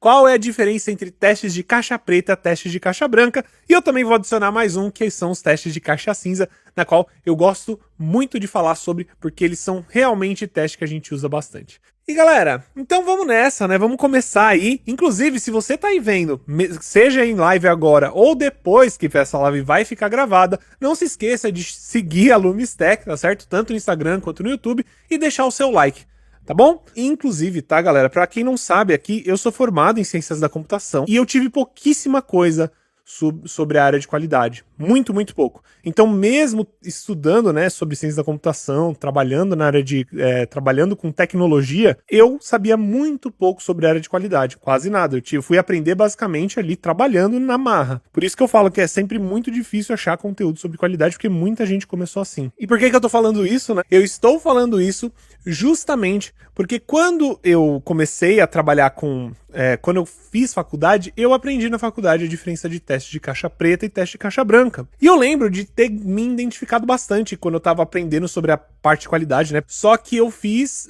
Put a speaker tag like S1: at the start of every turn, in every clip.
S1: qual é a diferença entre testes de caixa preta e testes de caixa branca, e eu também vou adicionar mais um, que são os testes de caixa cinza, na qual eu gosto muito de falar sobre, porque eles são realmente testes que a gente usa bastante. E galera, então vamos nessa, né? Vamos começar aí. Inclusive, se você tá aí vendo, seja em live agora ou depois que essa live vai ficar gravada, não se esqueça de seguir a Lumistech, tá certo? Tanto no Instagram quanto no YouTube, e deixar o seu like. Tá bom? Inclusive, tá, galera? Pra quem não sabe aqui, eu sou formado em Ciências da Computação e eu tive pouquíssima coisa sobre a área de qualidade. Muito, muito pouco. Então, mesmo estudando, né, sobre ciência da computação, trabalhando na área de... trabalhando com tecnologia, eu sabia muito pouco sobre a área de qualidade. Quase nada. Eu fui aprender basicamente ali trabalhando na marra. Por isso que eu falo que é sempre muito difícil achar conteúdo sobre qualidade, porque muita gente começou assim. E por que eu tô falando isso, né? Eu estou falando isso justamente porque quando eu comecei a trabalhar com... quando eu fiz faculdade, eu aprendi na faculdade a diferença de teste de caixa preta e teste de caixa branca. E eu lembro de ter me identificado bastante quando eu tava aprendendo sobre a parte de qualidade, né? Só que eu fiz...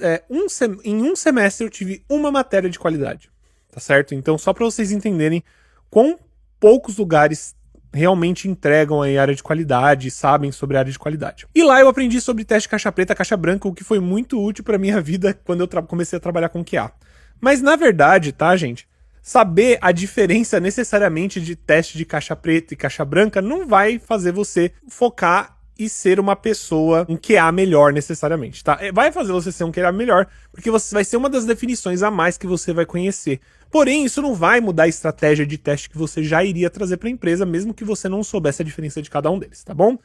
S1: em um semestre eu tive uma matéria de qualidade, tá certo? Então, só para vocês entenderem quão poucos lugares realmente entregam aí a área de qualidade, sabem sobre a área de qualidade. E lá eu aprendi sobre teste de caixa preta, caixa branca, o que foi muito útil para minha vida quando eu comecei a trabalhar com QA. Mas na verdade, tá, gente? Saber a diferença necessariamente de teste de caixa preta e caixa branca não vai fazer você focar e ser uma pessoa, um QA melhor necessariamente, tá? Vai fazer você ser um QA melhor, porque você vai ser uma das definições a mais que você vai conhecer. Porém, isso não vai mudar a estratégia de teste que você já iria trazer para a empresa, mesmo que você não soubesse a diferença de cada um deles, tá bom?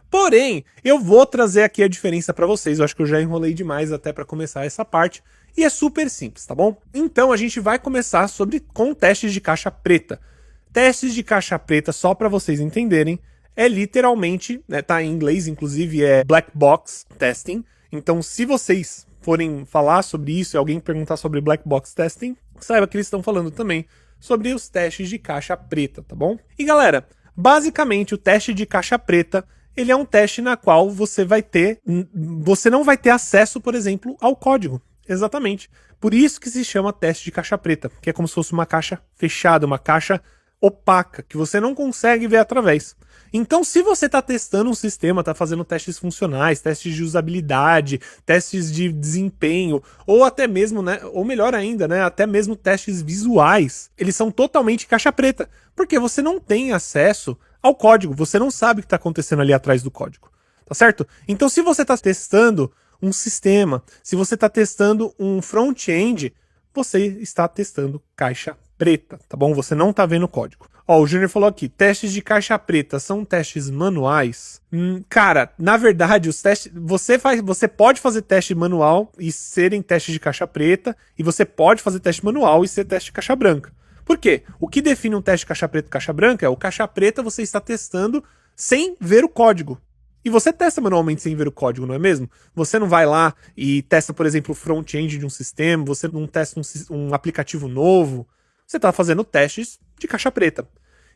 S1: Porém, eu vou trazer aqui a diferença para vocês. Eu acho que eu já enrolei demais até para começar essa parte. E é super simples, tá bom? Então a gente vai começar com testes de caixa preta. Testes de caixa preta, só para vocês entenderem, é literalmente, né, tá em inglês, inclusive é Black Box Testing. Então se vocês forem falar sobre isso e alguém perguntar sobre Black Box Testing, saiba que eles estão falando também sobre os testes de caixa preta, tá bom? E galera, basicamente o teste de caixa preta, ele é um teste na qual você não vai ter acesso, por exemplo, ao código. Exatamente. Por isso que se chama teste de caixa preta, que é como se fosse uma caixa fechada, uma caixa opaca, que você não consegue ver através. Então, se você está testando um sistema, está fazendo testes funcionais, testes de usabilidade, testes de desempenho, ou até mesmo, né, ou melhor ainda, né, até mesmo testes visuais, eles são totalmente caixa preta, porque você não tem acesso ao código, você não sabe o que está acontecendo ali atrás do código, tá certo? Então, se você está testando um sistema, se você está testando um front-end, você está testando caixa preta, tá bom? Você não está vendo o código. Ó, o Júnior falou aqui, testes de caixa preta são testes manuais? Cara, na verdade, os testes, você pode fazer teste manual e serem testes de caixa preta, e você pode fazer teste manual e ser teste de caixa branca. Por quê? O que define um teste de caixa preta e caixa branca é o caixa preta você está testando sem ver o código. E você testa manualmente sem ver o código, não é mesmo? Você não vai lá e testa, por exemplo, o front-end de um sistema, você não testa um aplicativo novo. Você está fazendo testes de caixa preta.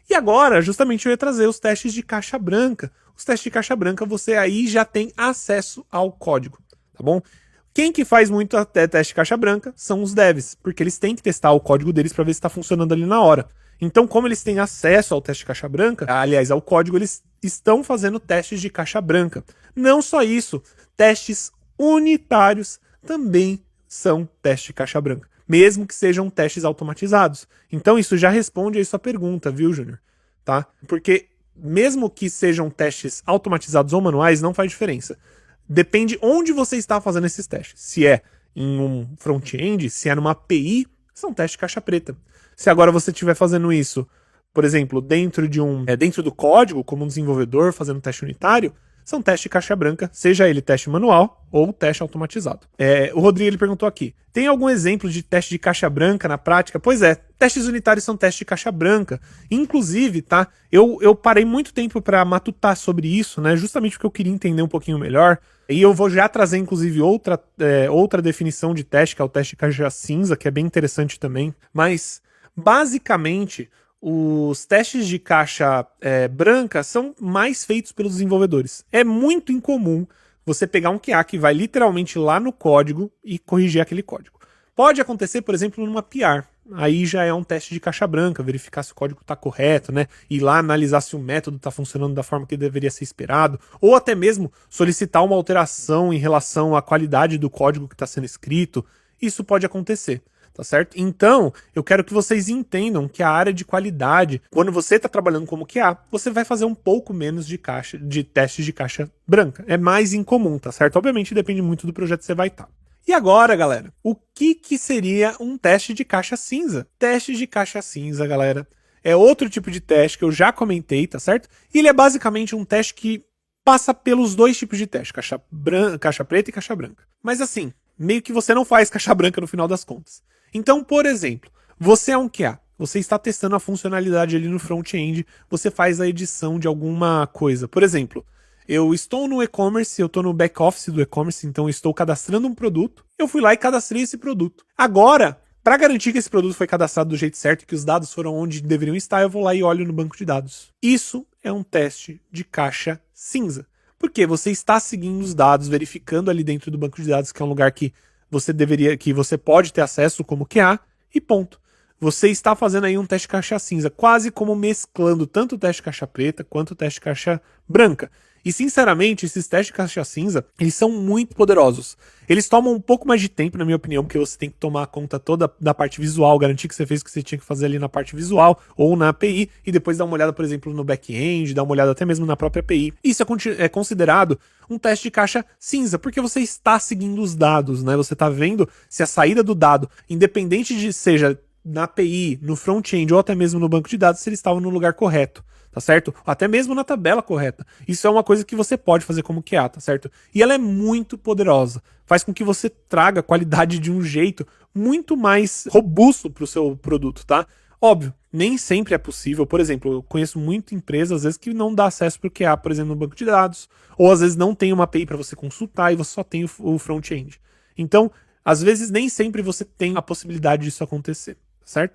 S1: E agora, justamente, eu ia trazer os testes de caixa branca. Os testes de caixa branca, você aí já tem acesso ao código, tá bom? Quem que faz muito até teste de caixa branca são os devs, porque eles têm que testar o código deles para ver se está funcionando ali na hora. Então, como eles têm acesso ao teste de caixa branca, aliás, ao código, eles estão fazendo testes de caixa branca. Não só isso, testes unitários também são testes de caixa branca, mesmo que sejam testes automatizados. Então, isso já responde aí sua pergunta, viu, Júnior? Tá? Porque mesmo que sejam testes automatizados ou manuais, não faz diferença. Depende onde você está fazendo esses testes. Se é em um front-end, se é numa API, são testes de caixa preta. Se agora você estiver fazendo isso, por exemplo, dentro do código, como um desenvolvedor fazendo teste unitário, são testes de caixa branca, seja ele teste manual ou teste automatizado. O Rodrigo ele perguntou aqui, tem algum exemplo de teste de caixa branca na prática? Pois é, testes unitários são testes de caixa branca. Inclusive, tá? Eu parei muito tempo para matutar sobre isso, né? Justamente porque eu queria entender um pouquinho melhor. E eu vou já trazer, inclusive, outra definição de teste, que é o teste de caixa cinza, que é bem interessante também. Mas, basicamente, os testes de caixa branca são mais feitos pelos desenvolvedores. É muito incomum você pegar um QA que vai literalmente lá no código e corrigir aquele código. Pode acontecer, por exemplo, numa PR, aí já é um teste de caixa branca, verificar se o código está correto, né? Ir lá analisar se o método está funcionando da forma que deveria ser esperado, ou até mesmo solicitar uma alteração em relação à qualidade do código que está sendo escrito. Isso pode acontecer. Tá certo? Então, eu quero que vocês entendam que a área de qualidade, quando você está trabalhando como QA, você vai fazer um pouco menos de testes de caixa branca. É mais incomum, tá certo? Obviamente depende muito do projeto que você vai estar. E agora, galera, o que seria um teste de caixa cinza? Teste de caixa cinza, galera, é outro tipo de teste que eu já comentei, tá certo? E ele é basicamente um teste que passa pelos dois tipos de teste, caixa preta e caixa branca. Mas assim, meio que você não faz caixa branca no final das contas. Então, por exemplo, você é um QA, você está testando a funcionalidade ali no front-end, você faz a edição de alguma coisa. Por exemplo, eu estou no e-commerce, eu estou no back-office do e-commerce, então eu estou cadastrando um produto, eu fui lá e cadastrei esse produto. Agora, para garantir que esse produto foi cadastrado do jeito certo e que os dados foram onde deveriam estar, eu vou lá e olho no banco de dados. Isso é um teste de caixa cinza. Porque você está seguindo os dados, verificando ali dentro do banco de dados, que é um lugar que você pode ter acesso como QA, e ponto. Você está fazendo aí um teste caixa cinza, quase como mesclando tanto o teste caixa preta quanto o teste caixa branca. E sinceramente, esses testes de caixa cinza, eles são muito poderosos. Eles tomam um pouco mais de tempo, na minha opinião, porque você tem que tomar conta toda da parte visual, garantir que você fez o que você tinha que fazer ali na parte visual ou na API, e depois dar uma olhada, por exemplo, no back-end, dar uma olhada até mesmo na própria API. Isso é considerado um teste de caixa cinza, porque você está seguindo os dados, né? Você está vendo se a saída do dado, independente de seja na API, no front-end ou até mesmo no banco de dados, se ele estava no lugar correto, tá certo? Até mesmo na tabela correta. Isso é uma coisa que você pode fazer como QA, tá certo? E ela é muito poderosa. Faz com que você traga qualidade de um jeito muito mais robusto para o seu produto, tá? Óbvio, nem sempre é possível. Por exemplo, eu conheço muita empresa, às vezes, que não dá acesso para o QA, por exemplo, no banco de dados, ou às vezes não tem uma API para você consultar e você só tem o front-end. Então, às vezes, nem sempre você tem a possibilidade disso acontecer, certo?